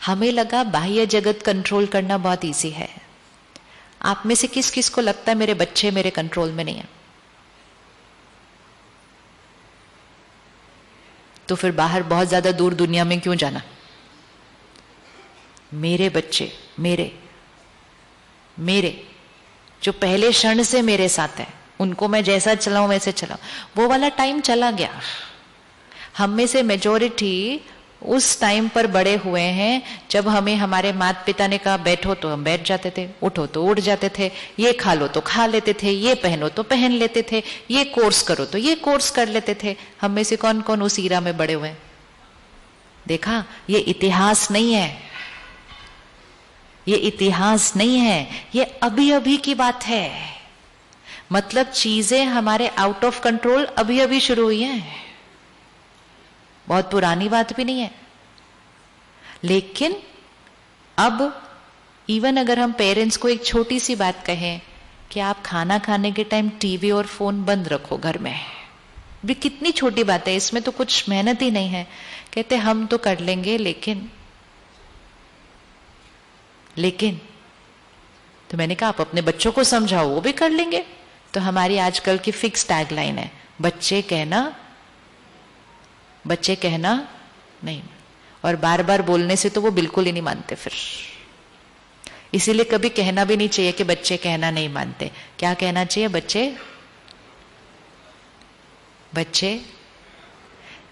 हमें लगा बाह्य जगत कंट्रोल करना बहुत इजी है। आप में से किस किस को लगता है मेरे बच्चे मेरे कंट्रोल में नहीं है? तो फिर बाहर बहुत ज्यादा दूर दुनिया में क्यों जाना? मेरे बच्चे मेरे जो पहले क्षण से मेरे साथ है, उनको मैं जैसा चलाऊं वैसे चलाऊं। वो वाला टाइम चला गया। हम में से मेजॉरिटी उस टाइम पर बड़े हुए हैं जब हमें हमारे माता पिता ने कहा बैठो तो हम बैठ जाते थे, उठो तो उठ जाते थे, ये खा लो तो खा लेते थे, ये पहनो तो पहन लेते थे, ये कोर्स करो तो ये कोर्स कर लेते थे। हम में से कौन कौन उस ईरा में बड़े हुए हैं? देखा, ये इतिहास नहीं है, ये इतिहास नहीं है, ये अभी अभी की बात है। मतलब चीजें हमारे आउट ऑफ कंट्रोल अभी अभी शुरू हुई हैं, बहुत पुरानी बात भी नहीं है। लेकिन अब इवन अगर हम पेरेंट्स को एक छोटी सी बात कहें कि आप खाना खाने के टाइम टीवी और फोन बंद रखो घर में, भी कितनी छोटी बात है, इसमें तो कुछ मेहनत ही नहीं है। कहते हम तो कर लेंगे, लेकिन तो मैंने कहा आप अपने बच्चों को समझाओ, वो भी कर लेंगे। तो हमारी आजकल की फिक्स टैगलाइन है, बच्चे कहना नहीं। और बार बार बोलने से तो वो बिल्कुल ही नहीं मानते फिर। इसीलिए कभी कहना भी नहीं चाहिए कि बच्चे कहना नहीं मानते। क्या कहना चाहिए? बच्चे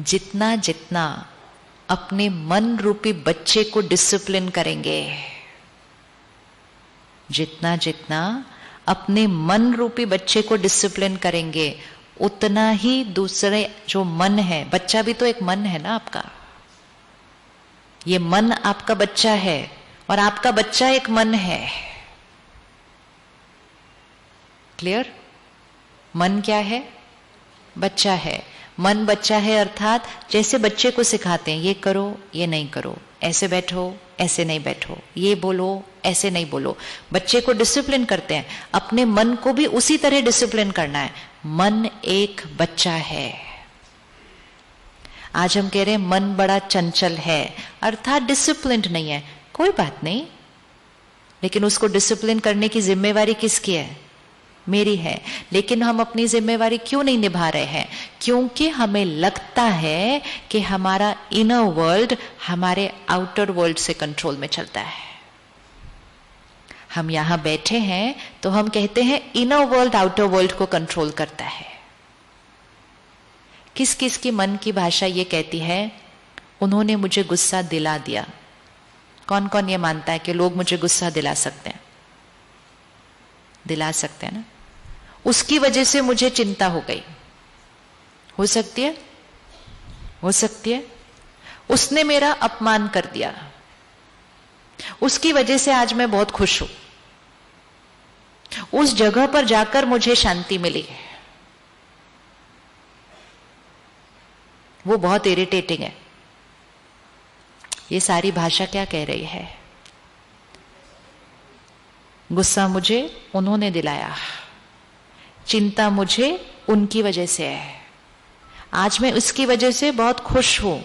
जितना जितना अपने मन रूपी बच्चे को डिसिप्लिन करेंगे, जितना जितना अपने मन रूपी बच्चे को डिसिप्लिन करेंगे, उतना ही दूसरे जो मन है, बच्चा भी तो एक मन है ना आपका, ये मन आपका बच्चा है और आपका बच्चा एक मन है। क्लियर? मन क्या है? बच्चा है। मन बच्चा है अर्थात जैसे बच्चे को सिखाते हैं, ये करो ये नहीं करो, ऐसे बैठो ऐसे नहीं बैठो, ये बोलो ऐसे नहीं बोलो, बच्चे को डिसिप्लिन करते हैं। अपने मन को भी उसी तरह डिसिप्लिन करना है। मन एक बच्चा है। आज हम कह रहे हैं मन बड़ा चंचल है, अर्थात डिसिप्लिन्ड नहीं है। कोई बात नहीं, लेकिन उसको डिसिप्लिन करने की जिम्मेवारी किसकी है? मेरी है। लेकिन हम अपनी जिम्मेवारी क्यों नहीं निभा रहे हैं? क्योंकि हमें लगता है कि हमारा इनर वर्ल्ड हमारे आउटर वर्ल्ड से कंट्रोल में चलता है। हम यहां बैठे हैं तो हम कहते हैं इनर वर्ल्ड आउटर वर्ल्ड को कंट्रोल करता है। किस किस की मन की भाषा ये कहती है, उन्होंने मुझे गुस्सा दिला दिया। कौन कौन ये मानता है कि लोग मुझे गुस्सा दिला सकते हैं? दिला सकते हैं ना। उसकी वजह से मुझे चिंता हो गई। हो सकती है, हो सकती है। उसने मेरा अपमान कर दिया, उसकी वजह से आज मैं बहुत खुश हूं। उस जगह पर जाकर मुझे शांति मिली, वो बहुत इरिटेटिंग है। ये सारी भाषा क्या कह रही है? गुस्सा मुझे उन्होंने दिलाया, चिंता मुझे उनकी वजह से है, आज मैं उसकी वजह से बहुत खुश हूं,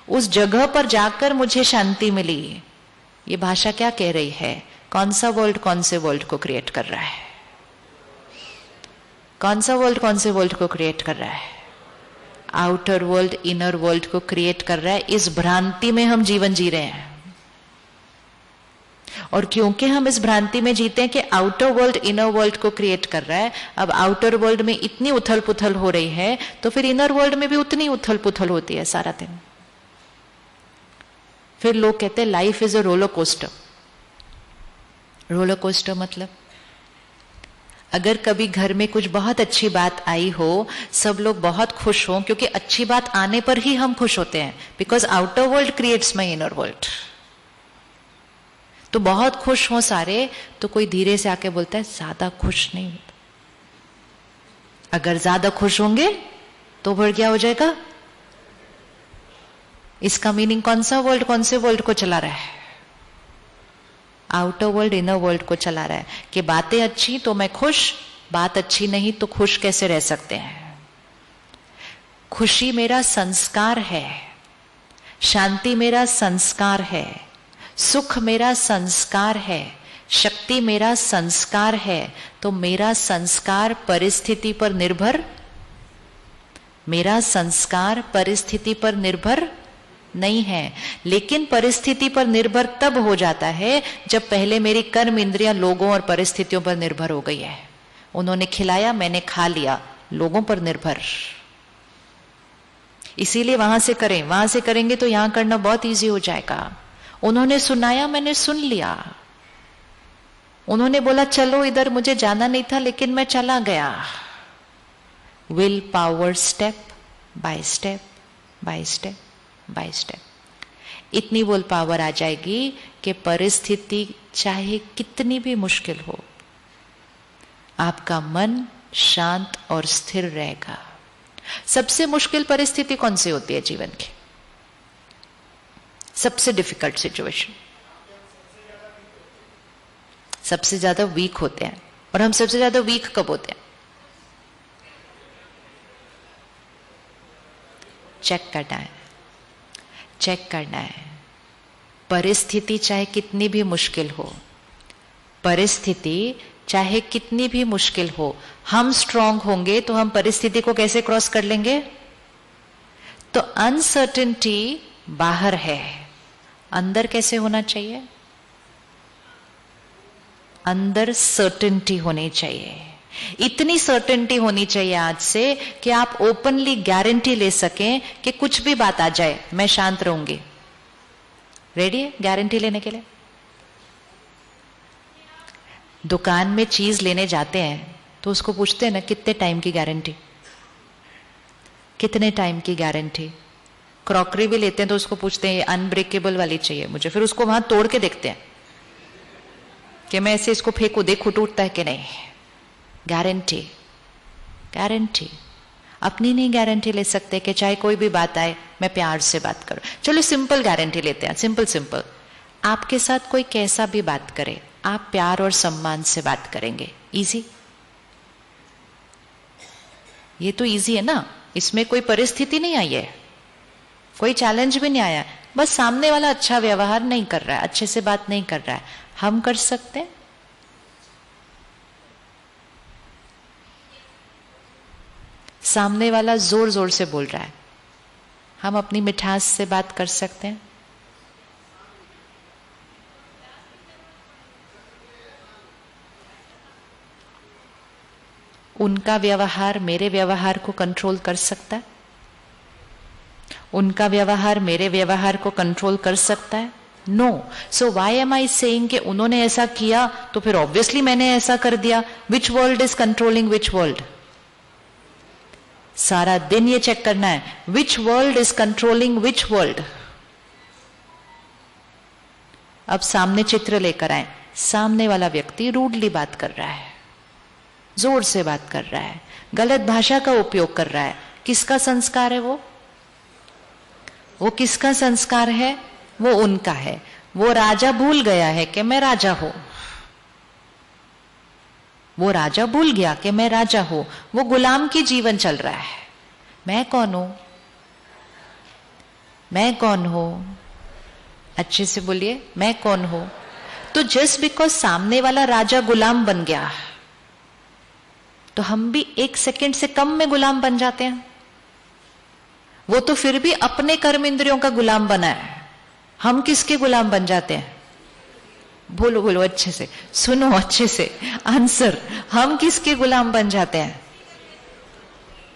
उस जगह पर जाकर मुझे शांति मिली। ये भाषा क्या कह रही है? कौन सा वर्ल्ड कौन से वर्ल्ड को क्रिएट कर रहा है? कौन सा वर्ल्ड कौन से वर्ल्ड को क्रिएट कर रहा है? आउटर वर्ल्ड इनर वर्ल्ड को क्रिएट कर रहा है। इस भ्रांति में हम जीवन जी रहे हैं, और क्योंकि हम इस भ्रांति में जीते हैं कि आउटर वर्ल्ड इनर वर्ल्ड को क्रिएट कर रहा है, अब आउटर वर्ल्ड में इतनी उथल पुथल हो रही है तो फिर इनर वर्ल्ड में भी उतनी उथल पुथल होती है सारा दिन। फिर लोग कहते हैं life is a roller coaster. Roller coaster मतलब अगर कभी घर में कुछ बहुत अच्छी बात आई हो, सब लोग बहुत खुश हों, क्योंकि अच्छी बात आने पर ही हम खुश होते हैं, because outer world creates my inner world. तो बहुत खुश हो सारे, तो कोई धीरे से आके बोलता है ज्यादा खुश नहीं होता। अगर ज्यादा खुश होंगे तो फिर क्या हो जाएगा? इसका मीनिंग कौन सा वर्ल्ड कौन से वर्ल्ड को चला रहा है? आउटर वर्ल्ड इनर वर्ल्ड को चला रहा है कि बातें अच्छी तो मैं खुश, बात अच्छी नहीं तो खुश कैसे रह सकते हैं? खुशी मेरा संस्कार है, शांति मेरा संस्कार है, सुख मेरा संस्कार है, शक्ति मेरा संस्कार है, तो मेरा संस्कार परिस्थिति पर निर्भर, मेरा संस्कार परिस्थिति पर निर्भर नहीं है। लेकिन परिस्थिति पर निर्भर तब हो जाता है जब पहले मेरी कर्म इंद्रियां लोगों और परिस्थितियों पर निर्भर हो गई है। उन्होंने खिलाया, मैंने खा लिया, लोगों पर निर्भर। इसीलिए वहां से करें, वहां से करेंगे तो यहां करना बहुत इजी हो जाएगा। उन्होंने सुनाया, मैंने सुन लिया। उन्होंने बोला चलो इधर, मुझे जाना नहीं था लेकिन मैं चला गया। Will power, step by step by step by step. इतनी विल पावर आ जाएगी कि परिस्थिति चाहे कितनी भी मुश्किल हो, आपका मन शांत और स्थिर रहेगा। सबसे मुश्किल परिस्थिति कौन सी होती है जीवन की? सबसे डिफिकल्ट सिचुएशन। सबसे ज्यादा वीक होते हैं। और हम सबसे ज्यादा वीक कब होते हैं? चेक करना है, चेक करना है। परिस्थिति चाहे कितनी भी मुश्किल हो, परिस्थिति चाहे कितनी भी मुश्किल हो, हम स्ट्रांग होंगे तो हम परिस्थिति को कैसे क्रॉस कर लेंगे? तो अनसर्टेनिटी बाहर है, अंदर कैसे होना चाहिए? अंदर सर्टेनिटी होनी चाहिए। इतनी सर्टेनिटी होनी चाहिए आज से कि आप ओपनली गारंटी ले सकें कि कुछ भी बात आ जाए मैं शांत रहूंगी। रेडी है गारंटी लेने के लिए? दुकान में चीज लेने जाते हैं तो उसको पूछते हैं ना, कितने टाइम की गारंटी, कितने टाइम की गारंटी। क्रॉकरी भी लेते हैं तो उसको पूछते हैं अनब्रेकेबल वाली चाहिए मुझे, फिर उसको वहां तोड़ के देखते हैं कि मैं ऐसे इसको फेंकू, देखू टूटता है कि नहीं। Guarantee, guarantee. अपनी नहीं गारंटी ले सकते कि चाहे कोई भी बात आए मैं प्यार से बात करूं। चलो सिंपल गारंटी लेते हैं, सिंपल सिंपल। आपके साथ कोई कैसा भी बात करे, आप प्यार और सम्मान से बात करेंगे। इजी, ये तो इजी है ना, इसमें कोई परिस्थिति नहीं आई है, कोई चैलेंज भी नहीं आया। बस सामने वाला अच्छा व्यवहार नहीं कर रहा है, अच्छे से बात नहीं कर रहा है, हम कर सकते हैं। सामने वाला जोर जोर से बोल रहा है, हम अपनी मिठास से बात कर सकते हैं। उनका व्यवहार मेरे व्यवहार को कंट्रोल कर सकता है? उनका व्यवहार मेरे व्यवहार को कंट्रोल कर सकता है? No. So why am I saying कि उन्होंने ऐसा किया तो फिर ऑब्वियसली मैंने ऐसा कर दिया। विच world is controlling which world? सारा दिन ये चेक करना है, विच world is controlling which world. अब सामने चित्र लेकर आए, सामने वाला व्यक्ति रूडली बात कर रहा है, जोर से बात कर रहा है, गलत भाषा का उपयोग कर रहा है। किसका संस्कार है वो किसका संस्कार है? वो उनका है। वो राजा भूल गया है कि मैं राजा हूं, वो राजा भूल गया कि मैं राजा हूं। वो गुलाम की जीवन चल रहा है। मैं कौन हूं? मैं कौन हूं? अच्छे से बोलिए, मैं कौन हूं? तो जस्ट बिकॉज सामने वाला राजा गुलाम बन गया तो हम भी एक सेकंड से कम में गुलाम बन जाते हैं। वो तो फिर भी अपने कर्म इंद्रियों का गुलाम बना है, हम किसके गुलाम बन जाते हैं? बोलो बोलो अच्छे से, सुनो अच्छे से आंसर। हम किसके गुलाम बन जाते हैं?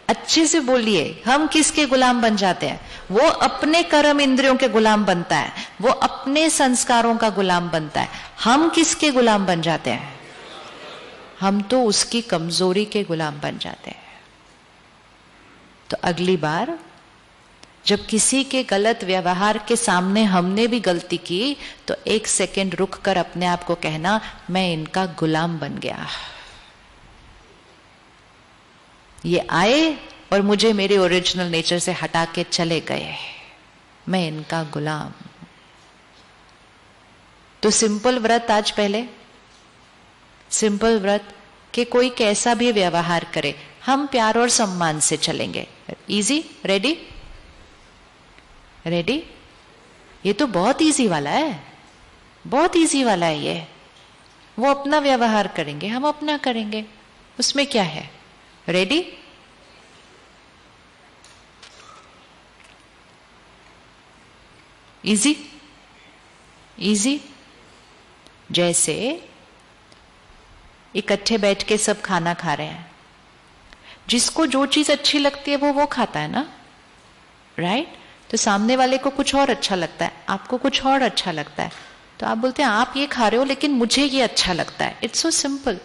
अच्छे से बोलिए, हम किसके गुलाम बन जाते हैं? वो अपने कर्म इंद्रियों के गुलाम बनता है, वो अपने संस्कारों का गुलाम बनता है। हम किसके गुलाम बन जाते हैं? हम तो उसकी कमजोरी के गुलाम बन जाते हैं। तो अगली बार जब किसी के गलत व्यवहार के सामने हमने भी गलती की तो एक सेकंड रुक कर अपने आप को कहना, मैं इनका गुलाम बन गया। ये आए और मुझे मेरे ओरिजिनल नेचर से हटा के चले गए, मैं इनका गुलाम। तो सिंपल व्रत आज पहले, सिंपल व्रत कि कोई कैसा भी व्यवहार करे हम प्यार और सम्मान से चलेंगे। Easy, ready? रेडी? ये तो बहुत इजी वाला है। बहुत इजी वाला है ये। वो अपना व्यवहार करेंगे, हम अपना करेंगे, उसमें क्या है। रेडी? Easy easy. जैसे इकट्ठे बैठ के सब खाना खा रहे हैं, जिसको जो चीज अच्छी लगती है वो खाता है ना, राइट? तो सामने वाले को कुछ और अच्छा लगता है, आपको कुछ और अच्छा लगता है, तो आप बोलते हैं आप ये खा रहे हो लेकिन मुझे ये अच्छा लगता है। It's so simple.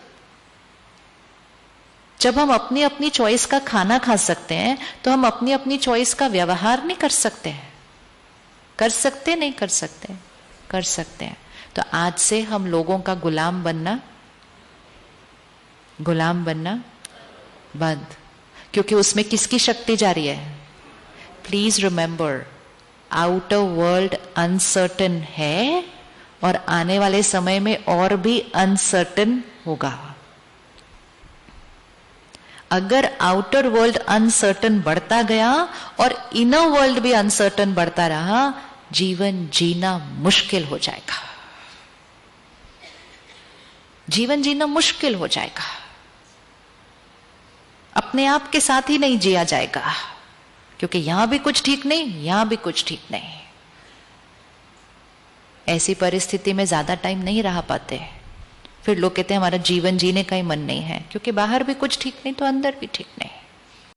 जब हम अपनी अपनी चॉइस का खाना खा सकते हैं तो हम अपनी अपनी चॉइस का व्यवहार नहीं कर सकते हैं? कर सकते नहीं कर सकते? कर सकते हैं। तो आज से हम लोगों का गुलाम बनना बंद। क्योंकि उसमें किसकी शक्ति जा रही है? Please remember, outer world uncertain है और आने वाले समय में और भी अनसर्टन होगा। अगर आउटर वर्ल्ड अनसर्टन बढ़ता गया और इनर वर्ल्ड भी अनसर्टन बढ़ता रहा, जीवन जीना मुश्किल हो जाएगा। जीवन जीना मुश्किल हो जाएगा, अपने आप के साथ ही नहीं जिया जाएगा, क्योंकि यहां भी कुछ ठीक नहीं, यहां भी कुछ ठीक नहीं। ऐसी परिस्थिति में ज्यादा टाइम नहीं रह पाते। फिर लोग कहते हैं हमारा जीवन जीने का ही मन नहीं है, क्योंकि बाहर भी कुछ ठीक नहीं तो अंदर भी ठीक नहीं।